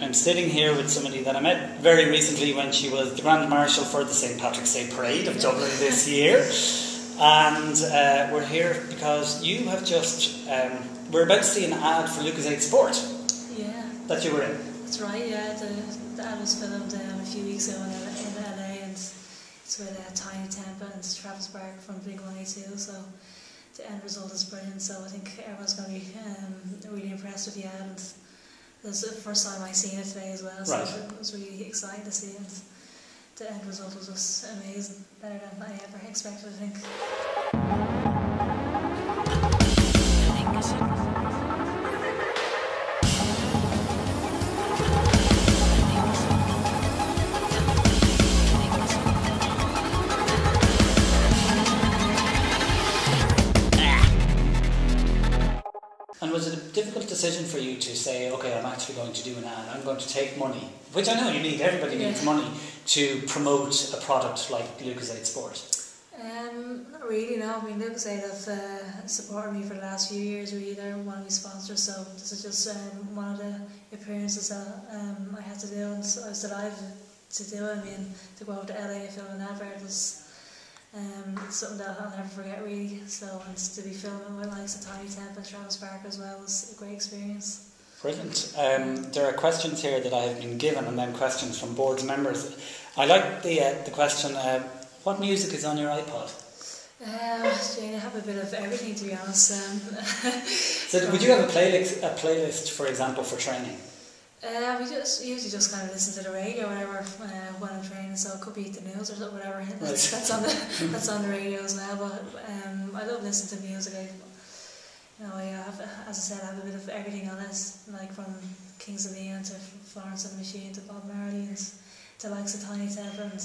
I'm sitting here with somebody that I met very recently when she was the Grand Marshal for the St Patrick's Day Parade of Dublin this year. And we're here because you have just, we're about to see an ad for Lucozade Sport. Yeah. That you were in. That's right, yeah. The ad was filmed a few weeks ago in LA, and it's with Tiny Temple and Travis Barker from Big 182, so the end result is brilliant. So I think everyone's going to be really impressed with the ad. And this is the first time I've seen it today as well, so right. it was really exciting to see it. The end result was just amazing, better than I ever expected, I think. And was it a difficult decision for you to say, okay, I'm actually going to do an ad, I'm going to take money, which I know you need, everybody needs money, to promote a product like Lucozade Sport? Not really, no. I mean, Lucozade have supported me for the last few years, really. They're one of my sponsors, so this is just one of the appearances that I had to do, and so I was delighted to do it. I mean, to go over to LA and film an advert was something that I'll never forget, really. So, and to be filming with likes of Tiny Temple and Travis Barker as well was a great experience. Brilliant. There are questions here that I have been given, and then questions from Boards members. I like the question, what music is on your iPod? Jane, I have a bit of everything, to be honest. So would you have a playlist, for example, for training? We usually just kind of listen to the radio or whatever when I'm training, so it could be the news or whatever. That's on the radio as well. But I love listening to music. I have, as I said, I have a bit of everything on it, like from Kings of Leon to Florence and the Machine to Bob Marley and to likes of Tiny Temple. And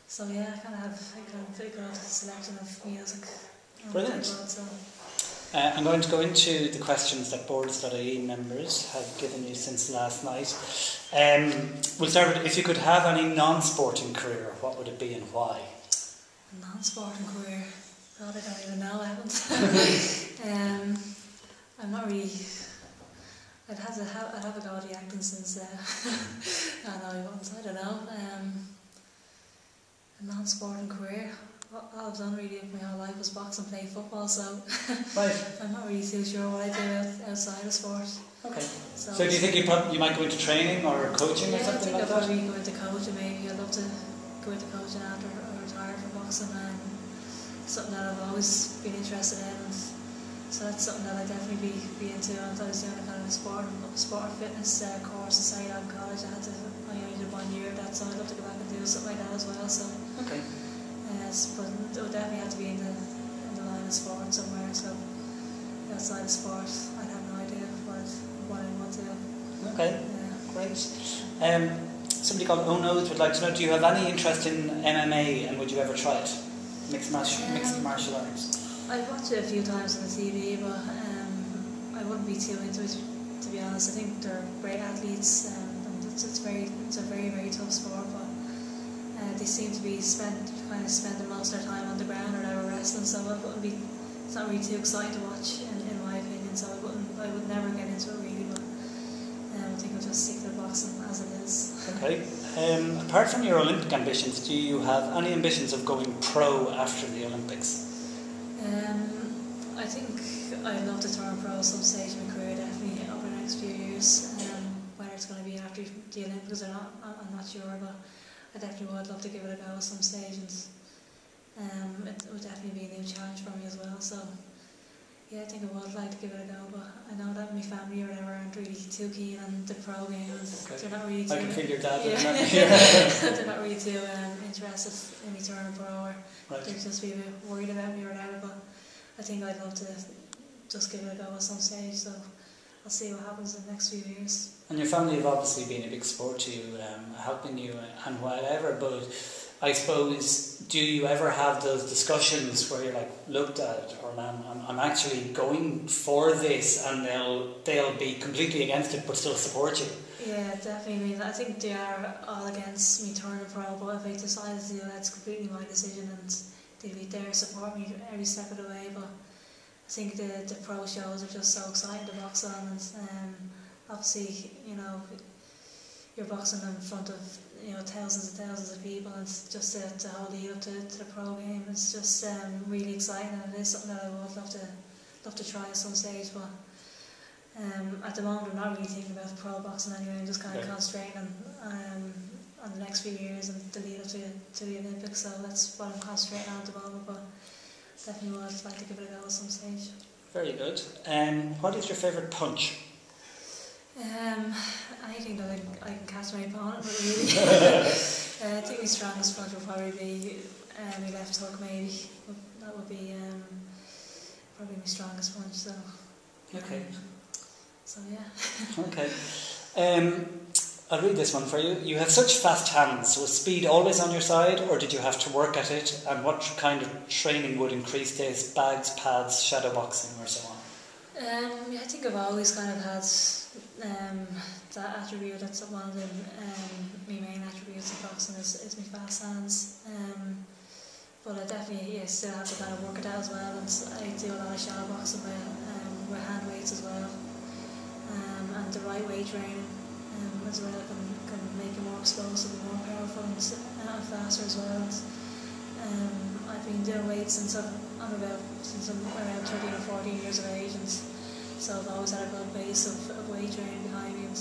so yeah, I kind of have a pretty good selection of music. Brilliant. I'm going to go into the questions that Boards.ie members have given you since last night. We'll start with, if you could have any non-sporting career, what would it be and why? A non-sporting career? God, I don't even know, I haven't. I'm not really... I'd have a go at the acting since... I don't know. A non-sporting career? All I've done really my whole life was box and play football, so right. I'm not really too sure what I do outside of sport. Okay. So do you think you might go into training or coaching or something like that? I think I'll probably go into coaching maybe. I'd love to go into coaching after I retire from boxing, and something that I've always been interested in. And so that's something that I'd definitely be into. And I was doing a kind of sport and fitness course in St. Anne College. I only did 1 year of that, so I'd love to go back and do something like that as well. So. Okay. But it would definitely have to be in the line of sport somewhere, so outside of sport I'd have no idea what I want to do. Okay, great. Somebody called Ono's would like to know, do you have any interest in MMA and would you ever try it? Mixed martial arts? I've watched it a few times on the TV, but I wouldn't be too into it, to be honest. I think they're great athletes, and it's a very, very tough sport, but they seem to be spending most of their time on the ground or whatever wrestling, so it's not really too exciting to watch in my opinion, so I would never get into it really, but I think I'll just stick to the boxing as it is. Okay. Apart from your Olympic ambitions, do you have any ambitions of going pro after the Olympics? I think I'd love to turn pro at some stage in my career, definitely over the next few years. Whether it's going to be after the Olympics or not, I'm not sure, but I definitely would love to give it a go at some stage, and it would definitely be a new challenge for me as well. So yeah, I think I would like to give it a go, but I know that my family or whatever aren't really too keen on the pro game. Okay. They're not really too... I can feel your dad. They're not really too interested in me turning pro, or they'd just be a bit worried about me or whatever, but I think I'd love to just give it a go at some stage, so I'll see what happens in the next few years. And your family have obviously been a big support to you, helping you and whatever, but I suppose, do you ever have those discussions where you're like, look Dad, or Mum, I'm actually going for this, and they'll be completely against it but still support you? Yeah, definitely. I mean, I think they are all against me turning pro, but if I decide to do that, it's completely my decision, and they'll be there to support me every step of the way. But I think the pro shows are just so exciting to box on, and obviously, you know, you're boxing in front of, you know, thousands and thousands of people, and it's just to hold lead up to the pro game. It's just really exciting, and it is something that I would love to try at some stage. But at the moment, I'm not really thinking about pro boxing anyway. I'm just kind of concentrating on the next few years and the lead up to the Olympics. So that's what I'm concentrating on at the moment. But definitely would like to give it a go at some stage. Very good. What is your favourite punch? Anything that I can catch my opponent with, really. I think my strongest punch would probably be my left hook, maybe. That would be probably my strongest punch. So. Okay. So yeah. Okay. I'll read this one for you. You have such fast hands. Was speed always on your side, or did you have to work at it? And what kind of training would increase this? Bags, pads, shadow boxing, or so on? I think I've always kind of had that attribute. That's one of my main attributes in boxing is my fast hands. But I definitely still have to kind of work at that as well. And I do a lot of shadow boxing with hand weights as well, and the right weight training as well can make you more explosive and more powerful and faster as well. I've been doing weights since I'm around 13 or 14 years of age, and so I've always had a good base of weight training behind me, and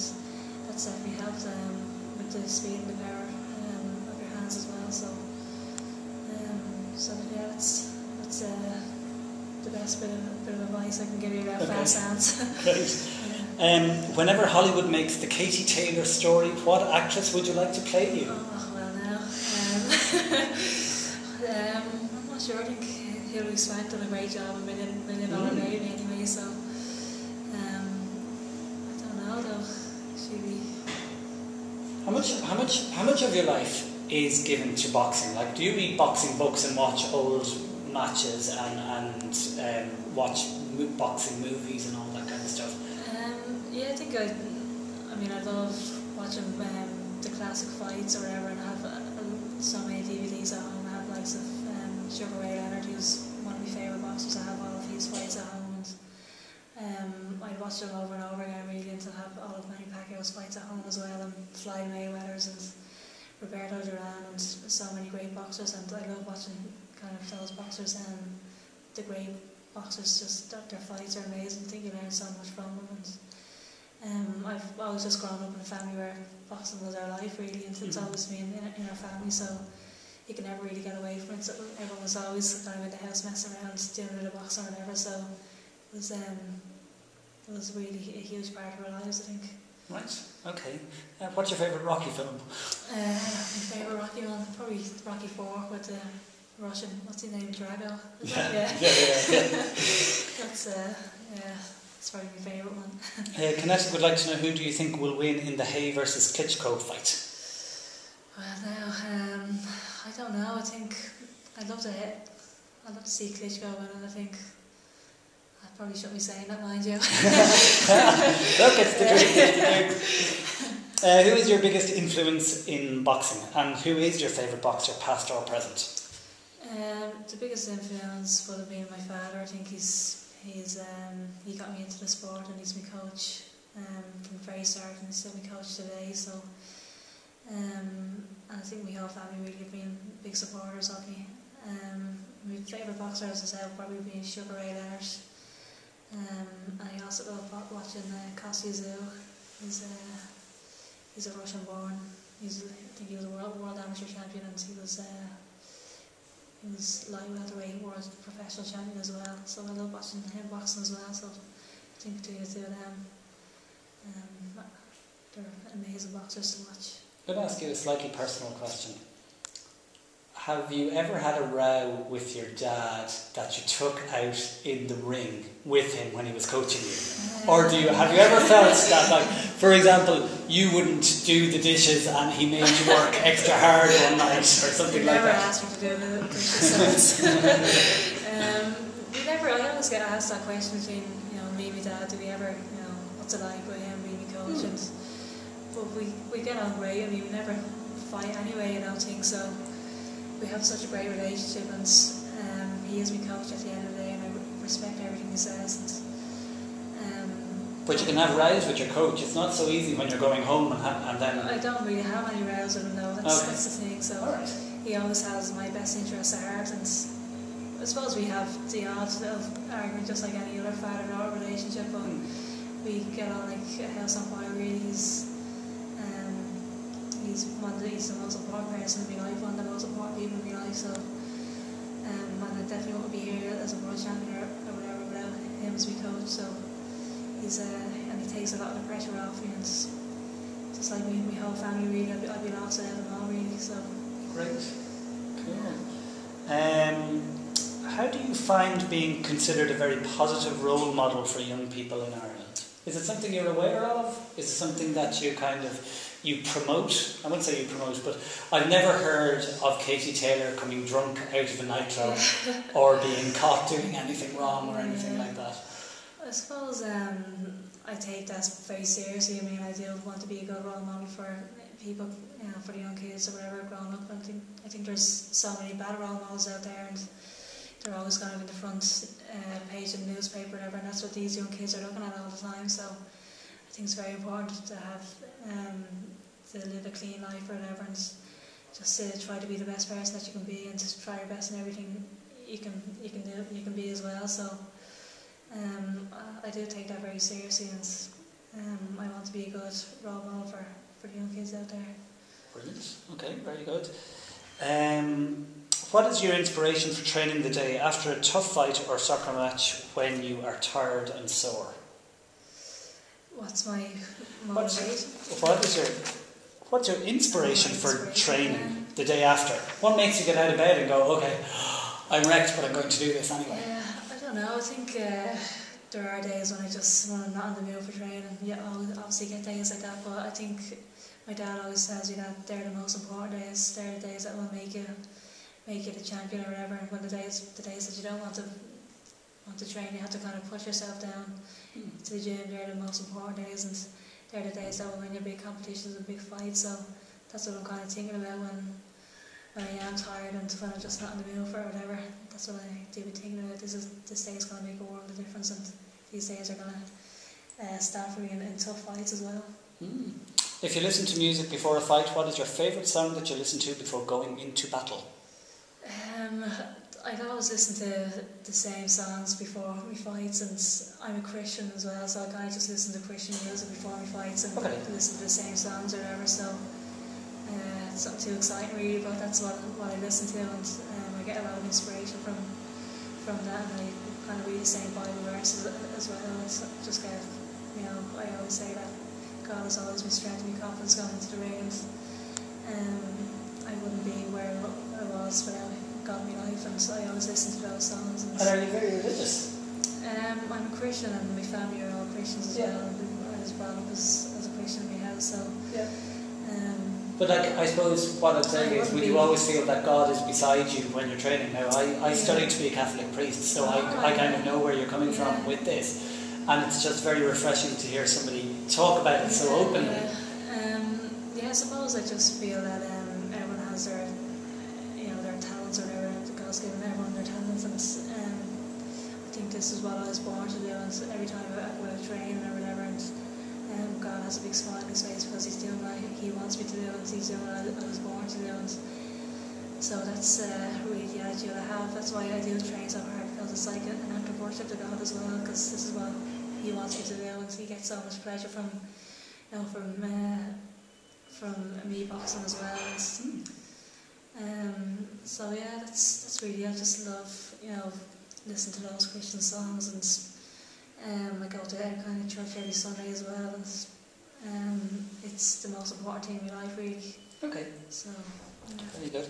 that's definitely helped with the speed and the power of your hands as well. So yeah, that's the best bit of advice I can give you about fast hands. Great. Whenever Hollywood makes the Katie Taylor story, what actress would you like to play you? Oh, well now. I'm not sure. I think Hilary Swank did a great job in Million Dollar Baby anyway, so I don't know though. How much of your life is given to boxing? Like, do you read boxing books and watch old matches and watch boxing movies and all that kind of stuff? Yeah, I think I love watching the classic fights or whatever, and I have so many DVDs at home. I have likes of Sugar Ray Leonard, who's one of my favourite boxers. I have all of his fights at home, and I'd watch them over and over again really, and to have all of Manny Pacquiao's fights at home as well, and Floyd Mayweather's and Roberto Duran, and so many great boxers. And I love watching kind of those boxers and the great boxers. Just their fights are amazing. I think you learn so much from them. And I've always just grown up in a family where boxing was our life really, and it's always been in our family, so you can never really get away from it. So everyone was always kind of in the house messing around, doing a bit of boxing or whatever, so it was really a huge part of our lives, I think. Right, okay. What's your favourite Rocky film? My favourite Rocky one, probably Rocky IV with the Russian, what's his name, Drago? Yeah. That's, that's probably my favourite one. Kinetic would like to know, who do you think will win in the Hay versus Klitschko fight? Well now, I don't know. I think I'd love to see Klitschko win, and I think I probably shouldn't be saying that, mind you. Look, it's the truth. Who is your biggest influence in boxing, and who is your favourite boxer, past or present? The biggest influence would have been my father. I think he got me into the sport, and he's my coach from the very start, and he's still my coach today. So, and I think my whole family really have been big supporters of me. My favourite boxer, as I said, would probably be Sugar Ray Leonard. And I also love watching Kostya Tszyu. He's a Russian born. I think he was a world amateur champion, and he was light welterweight world professional champion as well. So I love watching him boxing as well. So I think between the two of them, they're amazing boxers to watch. I'm going to ask you a slightly personal question. Have you ever had a row with your dad that you took out in the ring with him when he was coaching you? Or have you ever felt that, like, for example, you wouldn't do the dishes and he made you work extra hard one night or something like that? Never asked me to do the dishes. I always get asked that question between me and my dad. Do we ever, what's it like with him being a coach? But we get on great. I mean, we never fight anyway, I don't think so. We have such a great relationship, and he is my coach at the end of the day, and I respect everything he says. And But you can have rows with your coach. It's not so easy when you're going home and then... I don't really have any rows with him though, that's the thing. So he always has my best interests at heart, and I suppose we have the odd little argument just like any other father-daughter relationship, but we get on like a house on fire really. He's the most important person in my life, one of the most important people in my life, so and I definitely wouldn't be here as a world champion or whatever without him as my coach. So he's and he takes a lot of the pressure off me, and just like my whole family really, I'd be lost without him all really. So great, cool. How do you find being considered a very positive role model for young people in Ireland? Is it something you're aware of? Is it something that you promote? I wouldn't say you promote, but I've never heard of Katie Taylor coming drunk out of a nightclub or being caught doing anything wrong or anything like that. I suppose I take that very seriously. I mean, I do want to be a good role model for people, for the young kids or whatever growing up. I think there's so many bad role models out there, and they're always kind of in the front page of the newspaper or whatever, and that's what these young kids are looking at all the time. So I think it's very important to have to live a clean life or whatever, and just to try to be the best person that you can be, and just try your best in everything you can be as well. So I do take that very seriously, and I want to be a good role model for the young kids out there. Brilliant. Okay, very good. What is your inspiration for training the day after a tough fight or soccer match when you are tired and sore? What's my motivation? What's your inspiration for training the day after? What makes you get out of bed and go, okay, I'm wrecked, but I'm going to do this anyway? I don't know. I think there are days when I'm not in the mood for training. Yeah, I'll obviously get days like that, but I think my dad always tells me that they're the most important days. They're the days that will make you the champion or whatever. And when the days that you don't want to train, you have to kind of push yourself down to the gym. They're the most important days, and they're the days that will win your big competitions and big fights. So that's what I'm kind of thinking about when I am tired and when I'm just not in the mood for it or whatever. That's what I do be thinking about. This day is going to make a world of difference, and these days are going to stand for me in tough fights as well. If you listen to music before a fight, what is your favourite song that you listen to before going into battle? I'd always listen to the same songs before my fights, and I'm a Christian as well, so I kind of just listen to Christian music before my fights and listen to the same songs or whatever. So it's not too exciting really, but that's what I listen to, and I get a lot of inspiration from that, and I kind of read the same Bible verses as well. It's just get, I always say that God has always been strength and confidence going into the ring, and I wouldn't be where I was without God in my life, and so I always listen to those songs. And are you very religious? I'm a Christian, and my family are all Christians as well. I was brought up as a Christian in my house, so. But I suppose what I'm saying is, will you always feel that God is beside you when you're training? Now, I studied to be a Catholic priest, so I kind of know where you're coming from with this, and it's just very refreshing to hear somebody talk about it so openly. I suppose I just feel that everyone has their talents or whatever. God's given everyone their talents, and I think this is what I was born to do. And every time I go out training or whatever, and God has a big smile on his face because he's doing what he wants me to do, and he's doing what I was born to do. And so that's really the attitude I have. That's why I do train so hard, because it's like an act of worship to God as well, because this is what he wants me to do, and he gets so much pleasure from me boxing as well. So yeah, that's really, I just love listen to those Christian songs, and I go to kind of church every Sunday as well, and it's the most important thing in my life really. Okay. So very good.